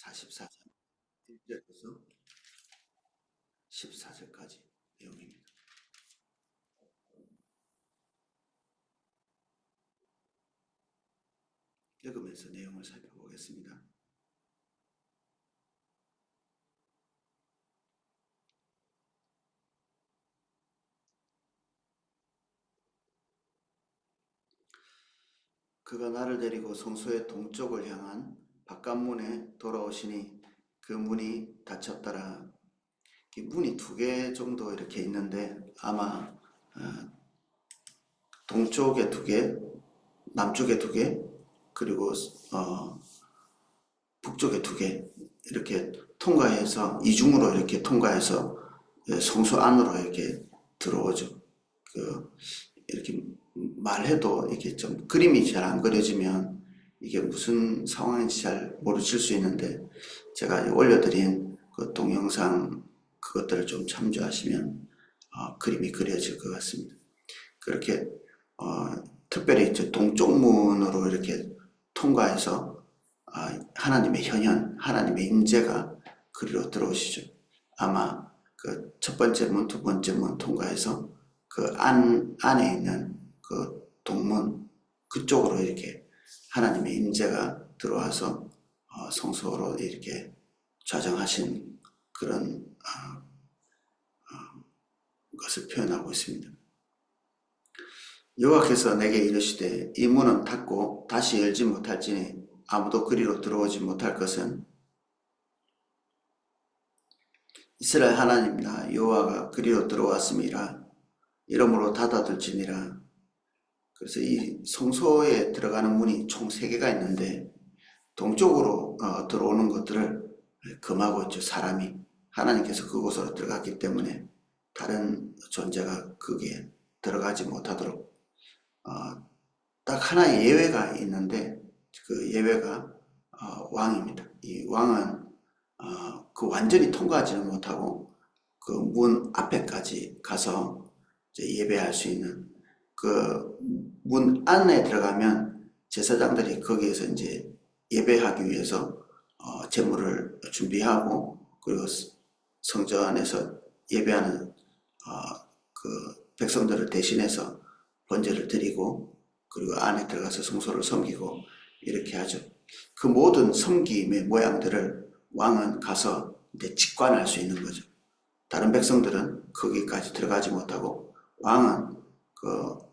44장 1절에서 14절까지 내용입니다. 읽으면서 내용을 살펴보겠습니다. 그가 나를 데리고 성소의 동쪽을 향한 바깥문에 돌아오시니 그 문이 닫혔더라. 문이 두 개 정도 이렇게 있는데 아마 동쪽에 두 개, 남쪽에 두 개, 그리고 북쪽에 두 개 이렇게 통과해서 이중으로 이렇게 통과해서 성소 안으로 이렇게 들어오죠. 이렇게 말해도 이게 좀 그림이 잘 안 그려지면 이게 무슨 상황인지 잘 모르실 수 있는데 제가 올려드린 그 동영상 그것들을 좀 참조하시면 그림이 그려질 것 같습니다. 그렇게 특별히 이제 동쪽 문으로 이렇게 통과해서 하나님의 현현, 하나님의 임재가 그리로 들어오시죠. 아마 그 첫 번째 문, 두 번째 문 통과해서 그 안에 있는 그 동문 그쪽으로 이렇게 하나님의 임재가 들어와서 성소로 이렇게 좌정하신 그런 것을 표현하고 있습니다. 여호와께서 내게 이르시되 이 문은 닫고 다시 열지 못할지니 아무도 그리로 들어오지 못할 것은 이스라엘 하나님이나 여호와가 그리로 들어왔음이라. 이러므로 닫아둘지니라. 그래서 이 성소에 들어가는 문이 총 3개가 있는데 동쪽으로 들어오는 것들을 금하고 있죠. 사람이 하나님께서 그곳으로 들어갔기 때문에 다른 존재가 거기에 들어가지 못하도록 딱 하나의 예외가 있는데 그 예외가 왕입니다. 이 왕은 그 완전히 통과하지는 못하고 그 문 앞에까지 가서 이제 예배할 수 있는 그 문 안에 들어가면 제사장들이 거기에서 이제 예배하기 위해서 제물을 준비하고 그리고 성전 안에서 예배하는 그 백성들을 대신해서 번제를 드리고 그리고 안에 들어가서 성소를 섬기고 이렇게 하죠. 그 모든 섬김의 모양들을 왕은 가서 이제 직관할 수 있는 거죠. 다른 백성들은 거기까지 들어가지 못하고 왕은 그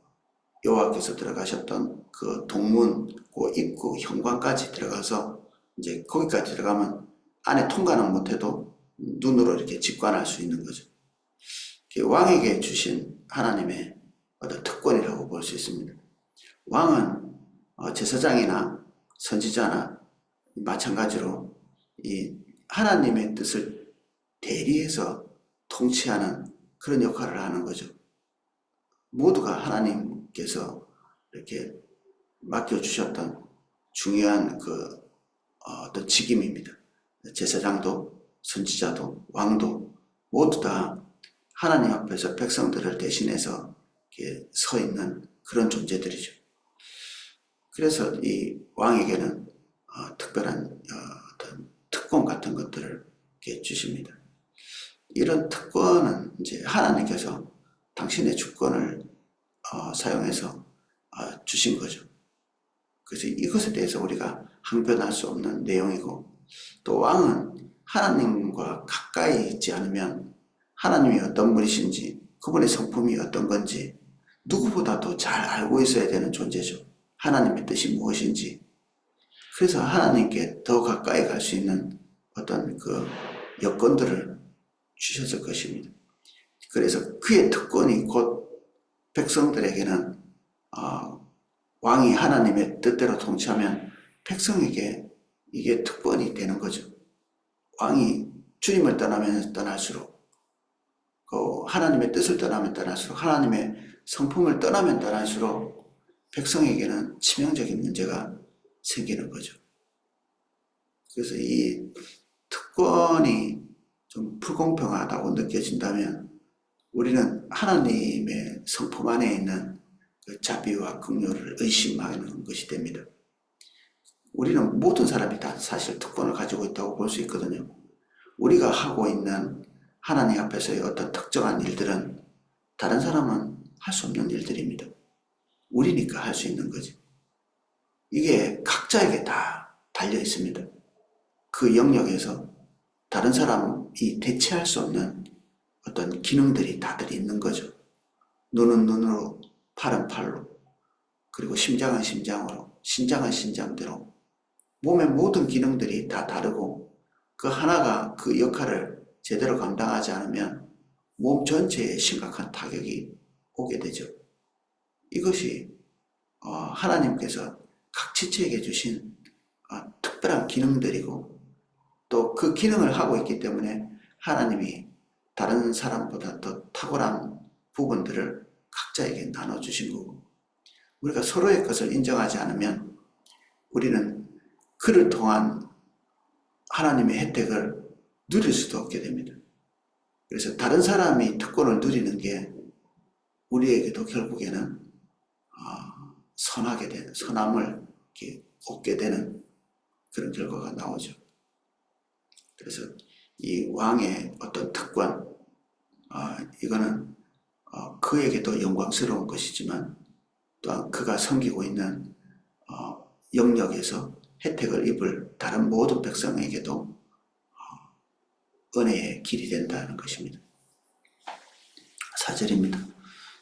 여호와께서 들어가셨던 그 동문, 그 입구 현관까지 들어가서 이제 거기까지 들어가면 안에 통과는 못해도 눈으로 이렇게 직관할 수 있는 거죠. 왕에게 주신 하나님의 어떤 특권이라고 볼 수 있습니다. 왕은 제사장이나 선지자나 마찬가지로 이 하나님의 뜻을 대리해서 통치하는 그런 역할을 하는 거죠. 모두가 하나님께서 이렇게 맡겨주셨던 중요한 그 어떤 직임입니다. 제사장도 선지자도 왕도 모두 다 하나님 앞에서 백성들을 대신해서 이렇게 서 있는 그런 존재들이죠. 그래서 이 왕에게는 특별한 어떤 특권 같은 것들을 이렇게 주십니다. 이런 특권은 이제 하나님께서 당신의 주권을 사용해서 주신 거죠. 그래서 이것에 대해서 우리가 항변할 수 없는 내용이고 또 왕은 하나님과 가까이 있지 않으면 하나님이 어떤 분이신지 그분의 성품이 어떤 건지 누구보다도 잘 알고 있어야 되는 존재죠. 하나님의 뜻이 무엇인지. 그래서 하나님께 더 가까이 갈 수 있는 어떤 그 여건들을 주셨을 것입니다. 그래서 그의 특권이 곧 백성들에게는 왕이 하나님의 뜻대로 통치하면 백성에게 이게 특권이 되는 거죠. 왕이 주님을 떠나면 떠날수록 하나님의 뜻을 떠나면 떠날수록 하나님의 성품을 떠나면 떠날수록 백성에게는 치명적인 문제가 생기는 거죠. 그래서 이 특권이 좀 불공평하다고 느껴진다면 우리는 하나님의 성품 안에 있는 그 자비와 긍휼을 의심하는 것이 됩니다. 우리는 모든 사람이 다 사실 특권을 가지고 있다고 볼 수 있거든요. 우리가 하고 있는 하나님 앞에서의 어떤 특정한 일들은 다른 사람은 할 수 없는 일들입니다. 우리니까 할 수 있는 거지. 이게 각자에게 다 달려 있습니다. 그 영역에서 다른 사람이 대체할 수 없는 어떤 기능들이 다들 있는 거죠. 눈은 눈으로, 팔은 팔로, 그리고 심장은 심장으로, 신장은 신장대로 몸의 모든 기능들이 다 다르고 그 하나가 그 역할을 제대로 감당하지 않으면 몸 전체에 심각한 타격이 오게 되죠. 이것이 하나님께서 각 지체에게 주신 특별한 기능들이고 또 그 기능을 하고 있기 때문에 하나님이 다른 사람보다 더 탁월한 부분들을 각자에게 나눠주신 거고 우리가 서로의 것을 인정하지 않으면 우리는 그를 통한 하나님의 혜택을 누릴 수도 없게 됩니다. 그래서 다른 사람이 특권을 누리는 게 우리에게도 결국에는 선하게 되는, 선함을 얻게 되는 그런 결과가 나오죠. 그래서 이 왕의 어떤 특권, 이거는 그에게도 영광스러운 것이지만 또한 그가 섬기고 있는 영역에서 혜택을 입을 다른 모든 백성에게도 은혜의 길이 된다는 것입니다. 4절입니다.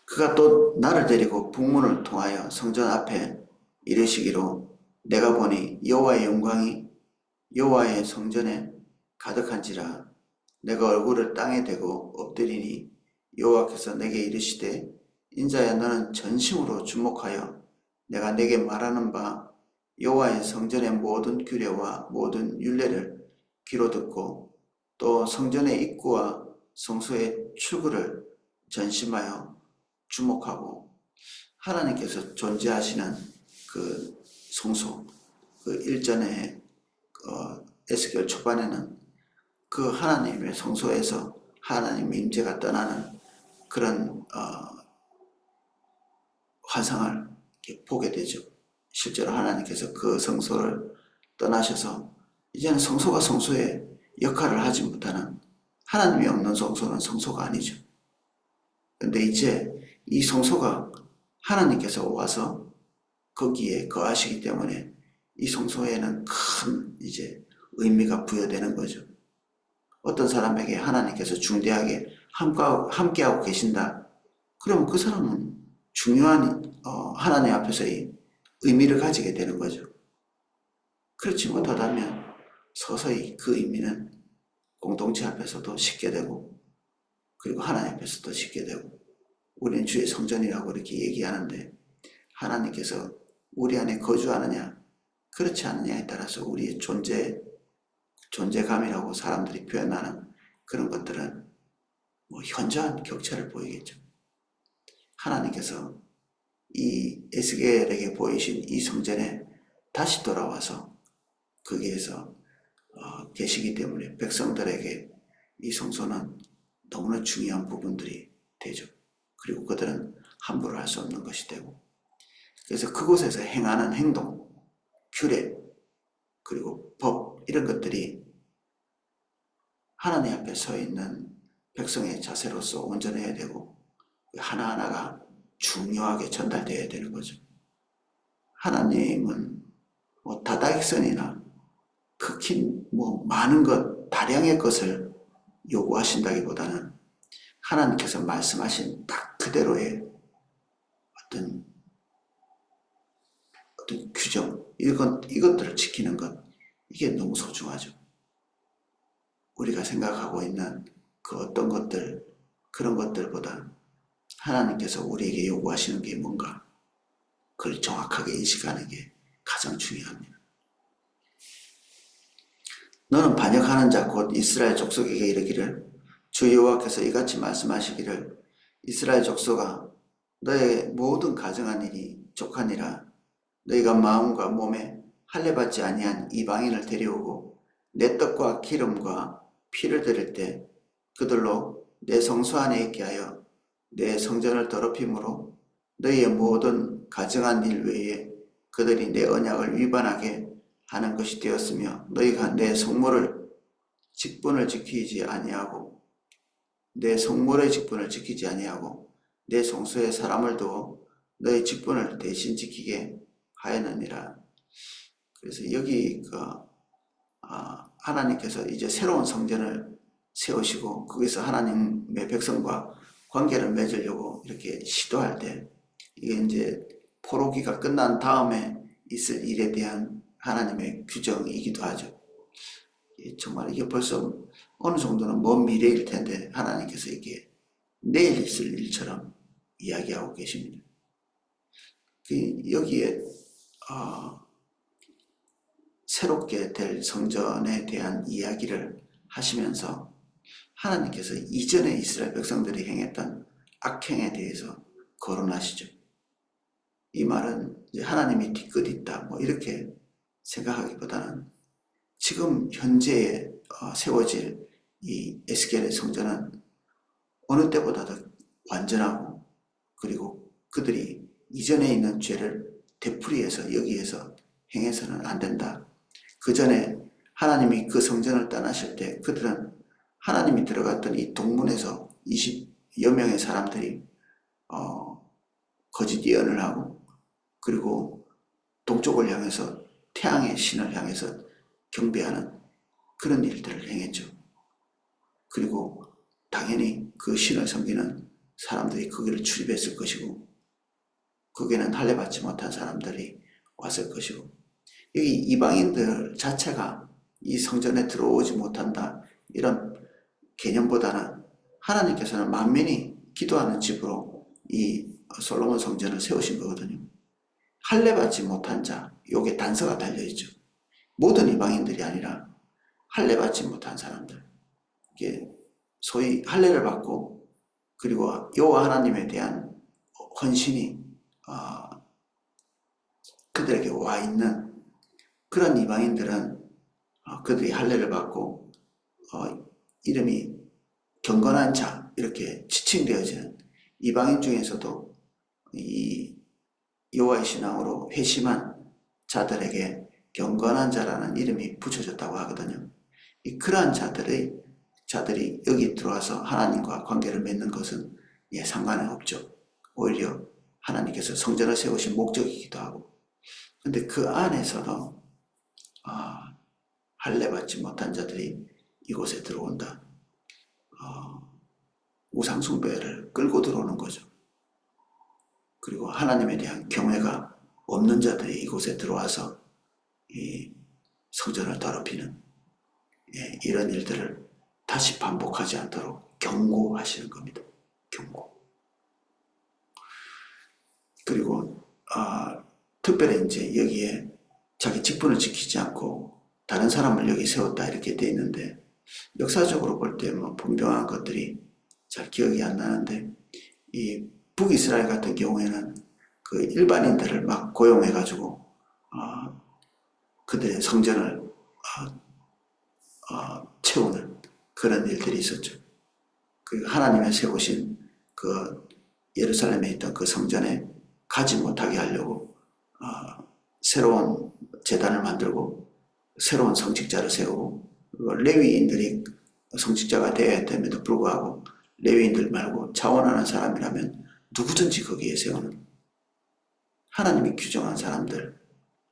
그가 또 나를 데리고 북문을 통하여 성전 앞에 이르시기로 내가 보니 여호와의 영광이 여호와의 성전에 가득한지라 내가 얼굴을 땅에 대고 엎드리니 여호와께서 내게 이르시되 인자야 너는 전심으로 주목하여 내가 내게 말하는 바 여호와의 성전의 모든 규례와 모든 율례를 귀로 듣고 또 성전의 입구와 성소의 출구를 전심하여 주목하고 하나님께서 존재하시는 그 성소 그 일전에 에스겔 초반에는 그 하나님의 성소에서 하나님의 임재가 떠나는 그런 환상을 보게 되죠. 실제로 하나님께서 그 성소를 떠나셔서 이제는 성소가 성소의 역할을 하지 못하는 하나님이 없는 성소는 성소가 아니죠. 근데 이제 이 성소가 하나님께서 와서 거기에 거하시기 때문에 이 성소에는 큰 이제 의미가 부여되는 거죠. 어떤 사람에게 하나님께서 중대하게 함께하고 계신다. 그러면 그 사람은 중요한 하나님 앞에서의 의미를 가지게 되는 거죠. 그렇지 못하다면 서서히 그 의미는 공동체 앞에서도 쉽게 되고 그리고 하나님 앞에서도 쉽게 되고 우리는 주의 성전이라고 이렇게 얘기하는데 하나님께서 우리 안에 거주하느냐 그렇지 않느냐에 따라서 우리의 존재감이라고 사람들이 표현하는 그런 것들은 현저한 격차를 보이겠죠. 하나님께서 이 에스겔에게 보이신 이 성전에 다시 돌아와서 거기에서 계시기 때문에 백성들에게 이 성소는 너무나 중요한 부분들이 되죠. 그리고 그들은 함부로 할 수 없는 것이 되고 그래서 그곳에서 행하는 행동, 규례, 그리고 법 이런 것들이 하나님 앞에 서 있는 백성의 자세로서 온전해야 되고 하나하나가 중요하게 전달되어야 되는 거죠. 하나님은 다다익선이나 극히 많은 것, 다량의 것을 요구하신다기보다는 하나님께서 말씀하신 딱 그대로의 어떤 규정, 이것들을 지키는 것, 이게 너무 소중하죠. 우리가 생각하고 있는 그 어떤 것들, 그런 것들보다 하나님께서 우리에게 요구하시는 게 뭔가, 그걸 정확하게 인식하는 게 가장 중요합니다. 너는 반역하는 자 곧 이스라엘 족속에게 이르기를 주 여호와께서 이같이 말씀하시기를 이스라엘 족속아 너의 모든 가정한 일이 족하니라 너희가 마음과 몸에 할례받지 아니한 이방인을 데려오고 내 떡과 기름과 피를 드릴 때 그들로 내 성소 안에 있게 하여 내 성전을 더럽힘으로 너희의 모든 가정한 일 외에 그들이 내 언약을 위반하게 하는 것이 되었으며 너희가 내 성물을 직분을 지키지 아니하고 내 성물의 직분을 지키지 아니하고 내 성소에 사람을 두어 너희 직분을 대신 지키게 하였느니라. 그래서 여기 하나님께서 이제 새로운 성전을 세우시고 거기서 하나님의 백성과 관계를 맺으려고 이렇게 시도할 때 이게 이제 포로기가 끝난 다음에 있을 일에 대한 하나님의 규정이기도 하죠. 정말 이게 벌써 어느 정도는 먼 미래일 텐데 하나님께서 이게 내일 있을 일처럼 이야기하고 계십니다. 여기에 새롭게 될 성전에 대한 이야기를 하시면서 하나님께서 이전에 이스라엘 백성들이 행했던 악행에 대해서 거론하시죠. 이 말은 이제 하나님이 뒤끝 있다 뭐 이렇게 생각하기보다는 지금 현재에 세워질 이 에스겔의 성전은 어느 때보다 더 완전하고 그리고 그들이 이전에 있는 죄를 되풀이해서 여기에서 행해서는 안 된다. 그 전에 하나님이 그 성전을 떠나실 때 그들은 하나님이 들어갔던 이 동문에서 20여 명의 사람들이 거짓 예언을 하고 그리고 동쪽을 향해서 태양의 신을 향해서 경배하는 그런 일들을 행했죠. 그리고 당연히 그 신을 섬기는 사람들이 거기를 출입했을 것이고 거기에는 할례받지 못한 사람들이 왔을 것이고 여기 이방인들 자체가 이 성전에 들어오지 못한다 이런 개념보다는 하나님께서는 만민이 기도하는 집으로 이 솔로몬 성전을 세우신 거거든요. 할례받지 못한 자, 요게 단서가 달려있죠. 모든 이방인들이 아니라 할례받지 못한 사람들, 이게 소위 할례를 받고 그리고 여호와 하나님에 대한 헌신이 그들에게 와 있는 그런 이방인들은 그들이 할례를 받고 이름이 경건한 자 이렇게 지칭되어지는 이방인 중에서도 이 여호와의 신앙으로 회심한 자들에게 경건한 자라는 이름이 붙여졌다고 하거든요. 그러한 자들이 여기 들어와서 하나님과 관계를 맺는 것은 상관은 없죠. 오히려 하나님께서 성전을 세우신 목적이기도 하고 근데 그 안에서도 할례받지 못한 자들이 이곳에 들어온다. 우상숭배를 끌고 들어오는 거죠. 그리고 하나님에 대한 경외가 없는 자들이 이곳에 들어와서 이 성전을 더럽히는 이런 일들을 다시 반복하지 않도록 경고하시는 겁니다. 경고. 그리고 특별히 이제 여기에 자기 직분을 지키지 않고 다른 사람을 여기 세웠다 이렇게 돼 있는데 역사적으로 볼 때 뭐 분명한 것들이 잘 기억이 안 나는데 이 북이스라엘 같은 경우에는 그 일반인들을 막 고용해가지고 그들의 성전을 채우는 그런 일들이 있었죠. 그 하나님의 세우신 그 예루살렘에 있던 그 성전에 가지 못하게 하려고 새로운 제단을 만들고 새로운 성직자를 세우고 레위인들이 성직자가 되어야 됨에도 불구하고 레위인들 말고 자원하는 사람이라면 누구든지 거기에 세우는 하나님이 규정한 사람들,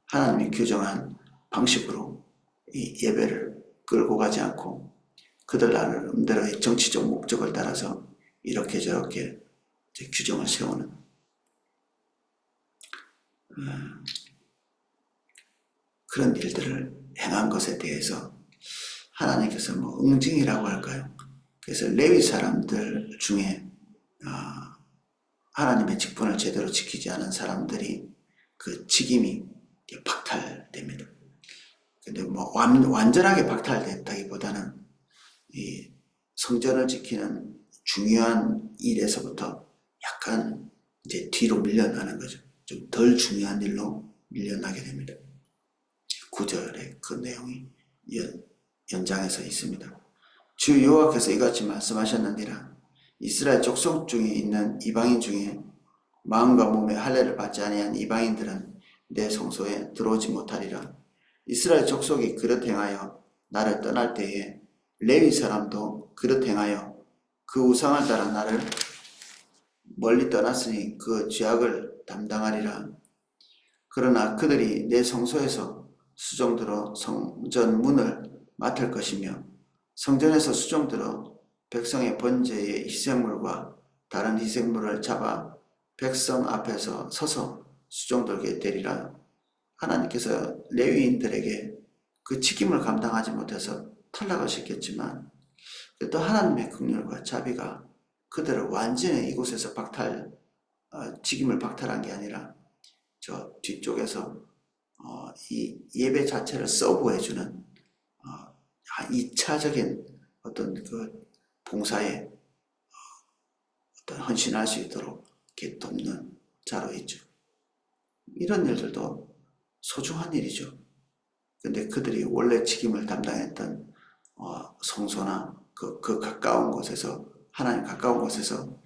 하나님이 규정한 방식으로 이 예배를 끌고 가지 않고 그들 나름대로의 정치적 목적을 따라서 이렇게 저렇게 규정을 세우는 그런 일들을 행한 것에 대해서 하나님께서 뭐 응징이라고 할까요? 그래서 레위 사람들 중에 하나님의 직분을 제대로 지키지 않은 사람들이 그 직임이 박탈됩니다. 근데 뭐 완전하게 박탈됐다기보다는 이 성전을 지키는 중요한 일에서부터 약간 이제 뒤로 밀려나는 거죠. 좀 덜 중요한 일로 밀려나게 됩니다. 9절에 그 내용이 연장해서 있습니다. 주 여호와께서 이같이 말씀하셨느니라. 이스라엘 족속 중에 있는 이방인 중에 마음과 몸에 할례를 받지 아니한 이방인들은 내 성소에 들어오지 못하리라. 이스라엘 족속이 그릇 행하여 나를 떠날 때에 레위 사람도 그릇 행하여 그 우상을 따라 나를 멀리 떠났으니 그 죄악을 담당하리라. 그러나 그들이 내 성소에서 수종들어 성전 문을 맡을 것이며 성전에서 수종들어 백성의 번제의 희생물과 다른 희생물을 잡아 백성 앞에서 서서 수종들게 되리라. 하나님께서 레위인들에게 그 직임을 감당하지 못해서 탈락을 시켰지만 또 하나님의 긍휼과 자비가 그들을 완전히 이곳에서 직임을 박탈한 게 아니라 저 뒤쪽에서 이 예배 자체를 서브해주는 2차적인 어떤 그 봉사에 어떤 헌신할 수 있도록 이렇게 돕는 자로 있죠. 이런 일들도 소중한 일이죠. 근데 그들이 원래 직임을 담당했던 성소나 그 가까운 곳에서 하나님 가까운 곳에서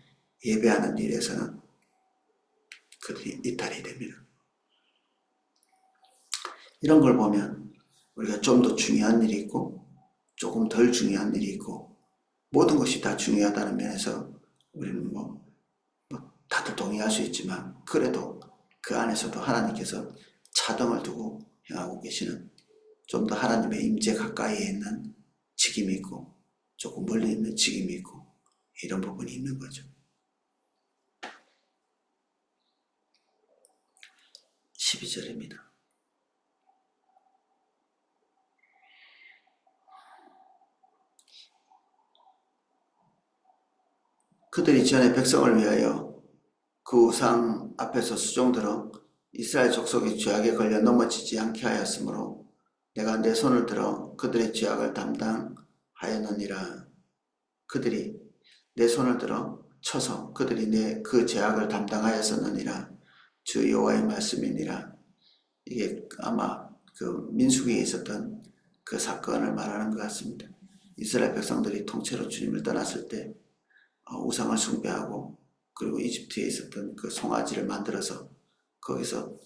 예배하는 일에서는 그들이 이탈이 됩니다. 이런 걸 보면 우리가 좀 더 중요한 일이 있고 조금 덜 중요한 일이 있고 모든 것이 다 중요하다는 면에서 우리는 다들 동의할 수 있지만 그래도 그 안에서도 하나님께서 차등을 두고 행하고 계시는 좀 더 하나님의 임재 가까이에 있는 직임이 있고 조금 멀리 있는 직임이 있고 이런 부분이 있는 거죠. 12절입니다. 그들이 전에 백성을 위하여 그 우상 앞에서 수종들어 이스라엘 족속의 죄악에 걸려 넘어지지 않게 하였으므로 내가 내 손을 들어 그들의 죄악을 담당하였느니라. 그들이 내 손을 들어 쳐서 그들이 내 그 죄악을 담당하였었느니라. 주 여호와의 말씀이니라. 이게 아마 그 민수기에 있었던 그 사건을 말하는 것 같습니다. 이스라엘 백성들이 통째로 주님을 떠났을 때 우상을 숭배하고 그리고 이집트에 있었던 그 송아지를 만들어서 거기서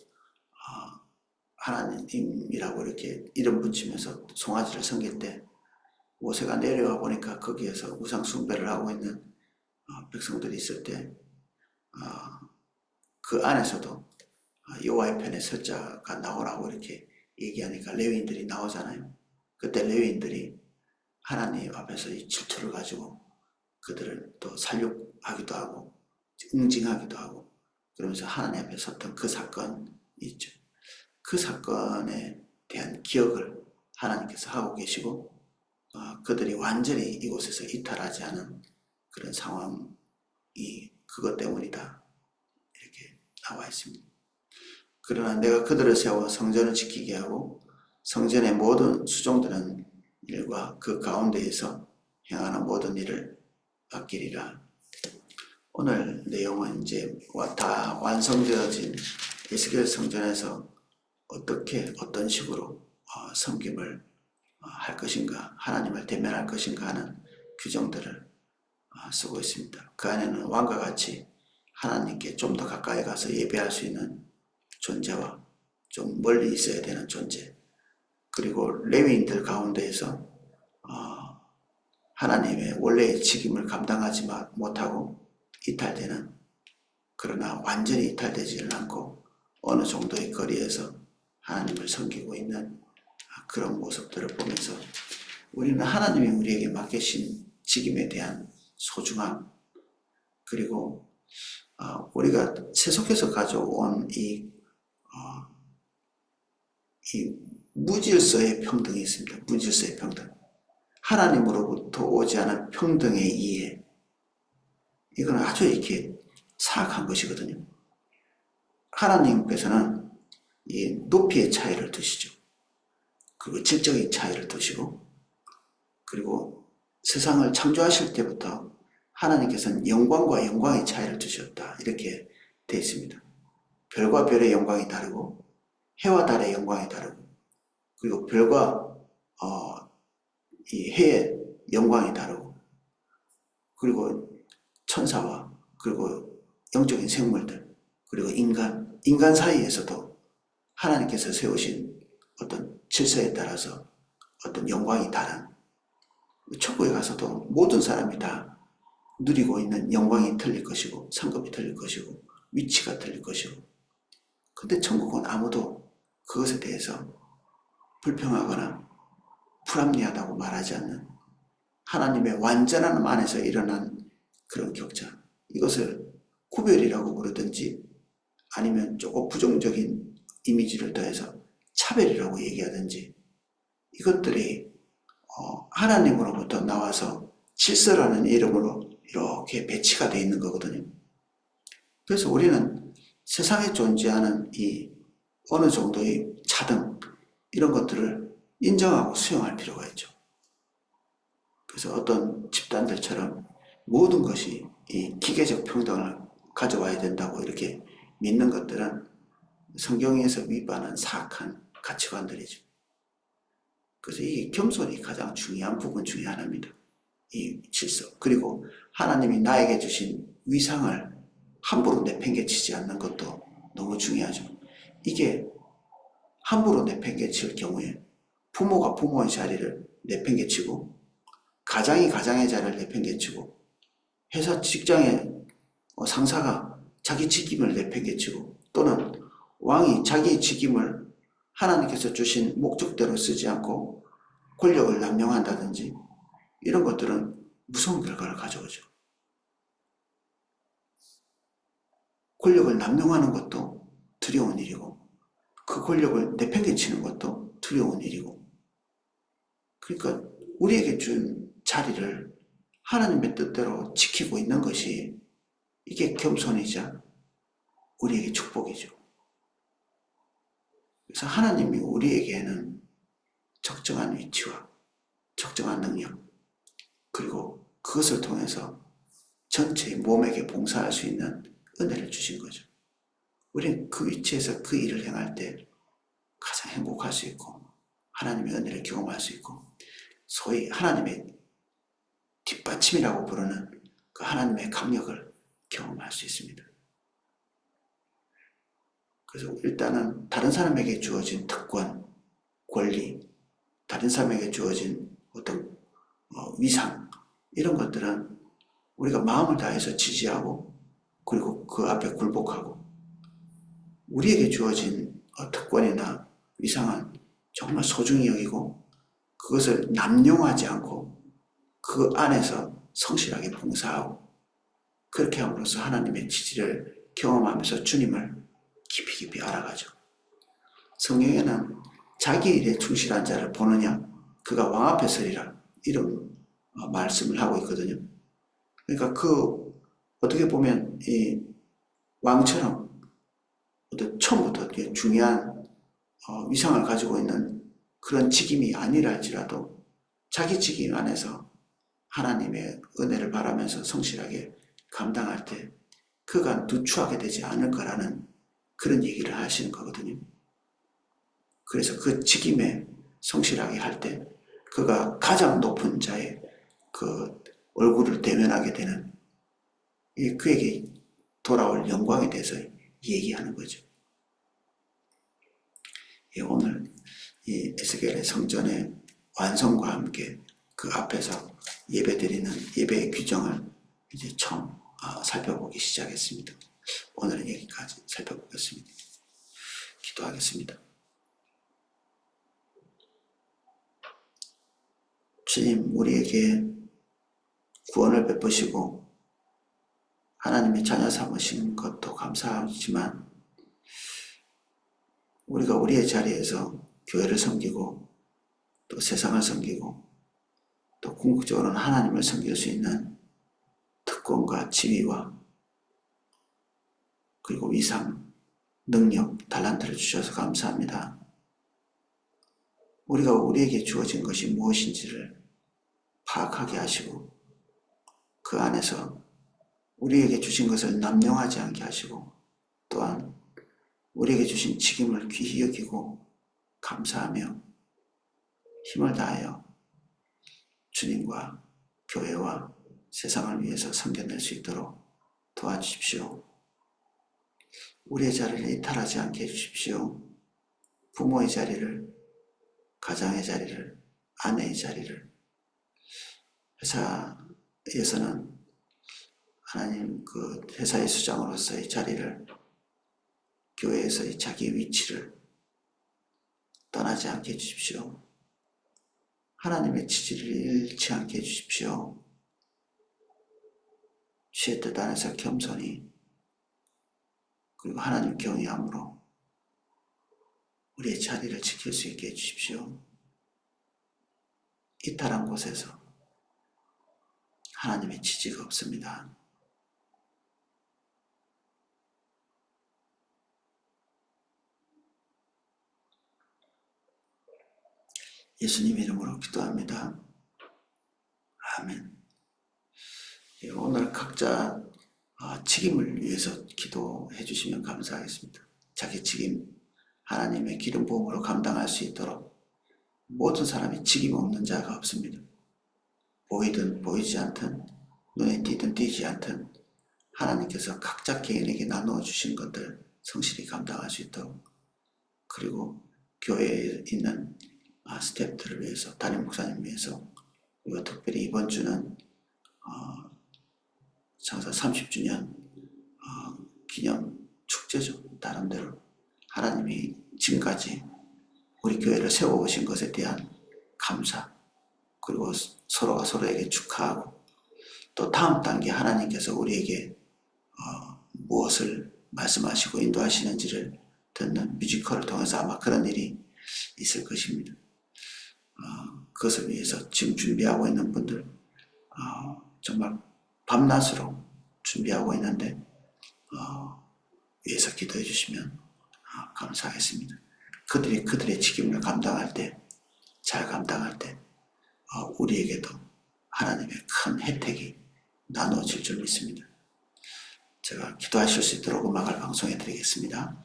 하나님이라고 이렇게 이름 붙이면서 송아지를 섬길 때 모세가 내려와 보니까 거기에서 우상 숭배를 하고 있는 백성들이 있을 때 그 안에서도 여호와의 편에 설 자가 나오라고 이렇게 얘기하니까 레위인들이 나오잖아요. 그때 레위인들이 하나님 앞에서 이 질투를 가지고 그들을 또 살육하기도 하고 응징하기도 하고 그러면서 하나님 앞에 섰던 그 사건이 있죠. 그 사건에 대한 기억을 하나님께서 하고 계시고 그들이 완전히 이곳에서 이탈하지 않은 그런 상황이 그것 때문이다 이렇게 나와 있습니다. 그러나 내가 그들을 세워 성전을 지키게 하고 성전의 모든 수종드는 일과 그 가운데에서 행하는 모든 일을 맡기리라. 오늘 내용은 이제 다 완성되어진 에스겔 성전에서 어떤 식으로 섬김을 할 것인가, 하나님을 대면할 것인가 하는 규정들을 쓰고 있습니다. 그 안에는 왕과 같이 하나님께 좀 더 가까이 가서 예배할 수 있는 존재와 좀 멀리 있어야 되는 존재, 그리고 레위인들 가운데에서 하나님의 원래의 직임을 감당하지 못하고 이탈되는, 그러나 완전히 이탈되지는 않고 어느 정도의 거리에서 하나님을 섬기고 있는 그런 모습들을 보면서 우리는 하나님이 우리에게 맡기신 직임에 대한 소중함, 그리고 우리가 세속에서 가져온 이 무질서의 평등이 있습니다. 무질서의 평등. 하나님으로부터 오지 않은 평등의 이해. 이건 아주 이렇게 사악한 것이거든요. 하나님께서는 이 높이의 차이를 두시죠. 그리고 질적인 차이를 두시고, 그리고 세상을 창조하실 때부터 하나님께서는 영광과 영광의 차이를 두셨다. 이렇게 되어 있습니다. 별과 별의 영광이 다르고, 해와 달의 영광이 다르고, 그리고 별과 이 해의 영광이 다르고, 그리고 천사와 그리고 영적인 생물들, 그리고 인간 사이에서도 하나님께서 세우신 어떤 질서에 따라서 어떤 영광이 다른, 천국에 가서도 모든 사람이 다 누리고 있는 영광이 틀릴 것이고 상급이 틀릴 것이고 위치가 틀릴 것이고, 근데 천국은 아무도 그것에 대해서 불평하거나 불합리하다고 말하지 않는, 하나님의 완전한 안에서 일어난 그런 격차, 이것을 구별이라고 부르든지 아니면 조금 부정적인 이미지를 더해서 차별이라고 얘기하든지, 이것들이 하나님으로부터 나와서 질서라는 이름으로 이렇게 배치가 되어 있는 거거든요. 그래서 우리는 세상에 존재하는 이 어느 정도의 차등, 이런 것들을 인정하고 수용할 필요가 있죠. 그래서 어떤 집단들처럼 모든 것이 이 기계적 평등을 가져와야 된다고 이렇게 믿는 것들은 성경에서 위반한 사악한 가치관들이죠. 그래서 이 겸손이 가장 중요한 부분 중에 하나입니다. 이 질서, 그리고 하나님이 나에게 주신 위상을 함부로 내팽개치지 않는 것도 너무 중요하죠. 이게 함부로 내팽개칠 경우에 부모가 부모의 자리를 내팽개치고, 가장이 가장의 자리를 내팽개치고, 회사 직장의 상사가 자기 직임을 내팽개치고, 또는 왕이 자기 직임을 하나님께서 주신 목적대로 쓰지 않고 권력을 남용한다든지, 이런 것들은 무서운 결과를 가져오죠. 권력을 남용하는 것도 두려운 일이고, 그 권력을 내팽개치는 것도 두려운 일이고, 그러니까 우리에게 준 자리를 하나님의 뜻대로 지키고 있는 것이, 이게 겸손이자 우리에게 축복이죠. 그래서 하나님이 우리에게는 적정한 위치와 적정한 능력, 그리고 그것을 통해서 전체의 몸에게 봉사할 수 있는 은혜를 주신 거죠. 우리는 그 위치에서 그 일을 행할 때 가장 행복할 수 있고, 하나님의 은혜를 경험할 수 있고, 소위 하나님의 뒷받침이라고 부르는 그 하나님의 강력을 경험할 수 있습니다. 그래서 일단은 다른 사람에게 주어진 특권, 권리, 다른 사람에게 주어진 어떤 위상, 이런 것들은 우리가 마음을 다해서 지지하고, 그리고 그 앞에 굴복하고, 우리에게 주어진 특권이나 위상은 정말 소중히 여기고, 그것을 남용하지 않고 그 안에서 성실하게 봉사하고, 그렇게 함으로써 하나님의 지지를 경험하면서 주님을 깊이 깊이 알아가죠. 성경에는 자기 일에 충실한 자를 보느냐 그가 왕 앞에 서리라, 이런 말씀을 하고 있거든요. 그러니까 어떻게 보면 이 왕처럼 어떤 처음부터 중요한 위상을 가지고 있는 그런 직임이 아니라 할지라도 자기 직임 안에서 하나님의 은혜를 바라면서 성실하게 감당할 때 그가 누추하게 되지 않을 거라는 그런 얘기를 하시는 거거든요. 그래서 그 직임에 성실하게 할 때 그가 가장 높은 자의 그 얼굴을 대면하게 되는, 그에게 돌아올 영광에 대해서 얘기하는 거죠. 오늘 이 에스겔의 성전의 완성과 함께 그 앞에서 예배드리는 예배의 규정을 이제 처음 살펴보기 시작했습니다. 오늘은 여기까지 살펴보겠습니다. 기도하겠습니다. 주님, 우리에게 구원을 베푸시고 하나님의 자녀 삼으신 것도 감사하지만, 우리가 우리의 자리에서 교회를 섬기고 또 세상을 섬기고 또 궁극적으로는 하나님을 섬길 수 있는 특권과 지위와 그리고 위상, 능력, 달란트를 주셔서 감사합니다. 우리가 우리에게 주어진 것이 무엇인지를 파악하게 하시고, 그 안에서 우리에게 주신 것을 남용하지 않게 하시고, 또한 우리에게 주신 직임을 귀히 여기고 감사하며 힘을 다하여 주님과 교회와 세상을 위해서 섬겨낼 수 있도록 도와주십시오. 우리의 자리를 이탈하지 않게 해주십시오. 부모의 자리를 가장의 자리를, 아내의 자리를, 회사에서는 하나님 그 회사의 수장으로서의 자리를, 교회에서의 자기 위치를 떠나지 않게 해주십시오. 하나님의 지지를 잃지 않게 해주십시오. 주의 뜻 안에서 겸손히, 그리고 하나님 경외함으로 우리의 자리를 지킬 수 있게 해주십시오. 이탈한 곳에서 하나님의 지지가 없습니다. 예수님 이름으로 기도합니다. 아멘. 오늘 각자 책임을 위해서 기도해 주시면 감사하겠습니다. 자기 책임, 하나님의 기름 부음으로 감당할 수 있도록. 모든 사람이 책임 없는 자가 없습니다. 보이든 보이지 않든, 눈에 띄든 띄지 않든 하나님께서 각자 개인에게 나누어 주신 것들 성실히 감당할 수 있도록, 그리고 교회에 있는 스태프들을 위해서, 담임 목사님 위해서, 그리고 특별히 이번 주는 창사 30주년 기념 축제죠. 나름대로 하나님이 지금까지 우리 교회를 세워오신 것에 대한 감사, 그리고 서로가 서로에게 축하하고, 또 다음 단계 하나님께서 우리에게 무엇을 말씀하시고 인도하시는지를 듣는 뮤지컬을 통해서 아마 그런 일이 있을 것입니다. 그것을 위해서 지금 준비하고 있는 분들 정말 밤낮으로 준비하고 있는데 위해서 기도해 주시면 감사하겠습니다. 그들이 그들의 책임을 감당할 때, 잘 감당할 때 우리에게도 하나님의 큰 혜택이 나누어질 줄 믿습니다. 제가 기도하실 수 있도록 음악을 방송해 드리겠습니다.